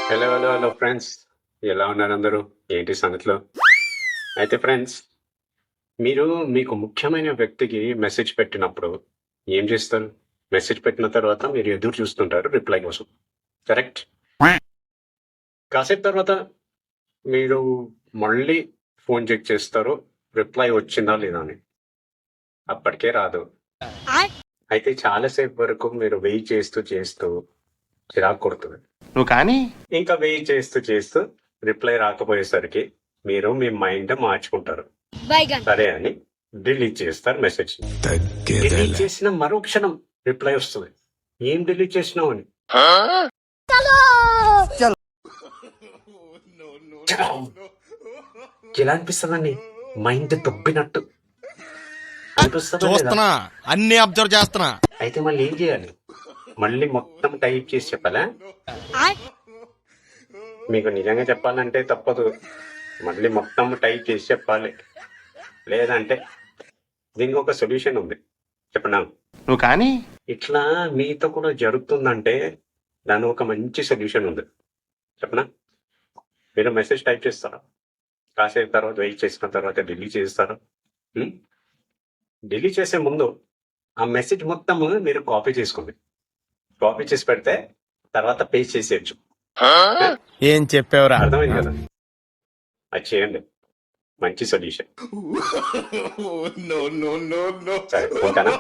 Hello hello hello friends, ఎలా ఉన్నారు అందరూ? ఏంటి సంగతిలో? అయితే ఫ్రెండ్స్, మీరు మీకు ముఖ్యమైన వ్యక్తికి మెసేజ్ పెట్టినప్పుడు ఏం చేస్తారు? మెసేజ్ పెట్టిన తర్వాత మీరు ఎదురు చూస్తుంటారు రిప్లై కోసం. కరెక్ట్? కాసేపు తర్వాత మీరు మళ్ళీ ఫోన్ చెక్ చేస్తారు రిప్లై వచ్చిందా లేదా అని. అప్పటికే రాదు. అయితే చాలా సేపు వరకు మీరు వెయిట్ చేస్తూ చిరాకు కొడుతుంది. నువ్వు కానీ ఇంకా వెయిట్ చేస్తూ రిప్లై రాకపోయేసరికి మీరు మీ మైండ్ మార్చుకుంటారు. సరే అని డిలీట్ చేస్తారు మెసేజ్. డిలీట్ చేసిన మరో క్షణం రిప్లై వస్తుంది, ఏం డిలీట్ చేసినావు అని. ఎలా అనిపిస్తుందండి? మైండ్ దొబ్బినట్టు అనిపిస్తుందా లేదా? చూస్తున్నా, అన్ని అబ్జర్వ్ చేస్తున్నా. అయితే మళ్ళీ ఏం చేయాలి? మళ్ళీ మొత్తం టైప్ చేసి చెప్పాలా? మీకు నిజంగా చెప్పాలంటే తప్పదు, మళ్ళీ మొత్తం టైప్ చేసి చెప్పాలి. లేదంటే దీనికి ఒక సొల్యూషన్ ఉంది, చెప్పనా? నువ్వు కానీ ఇట్లా మీతో కూడా జరుగుతుందంటే దాని ఒక మంచి సొల్యూషన్ ఉంది, చెప్పనా? మీరు మెసేజ్ టైప్ చేస్తారా, కాసేపు తర్వాత వెయిట్ చేసిన తర్వాత డిలీట్ చేస్తారా? డిలీట్ చేసే ముందు ఆ మెసేజ్ మొత్తం మీరు కాపీ చేసుకోండి. కాపీ చేసి పెడితే తర్వాత పేస్ట్ చేసేయచ్చు. ఏం చెప్పావురా? అర్థమైంది కదా? అది చేయండి, మంచి సొల్యూషన్. సరే, ఉంటానా?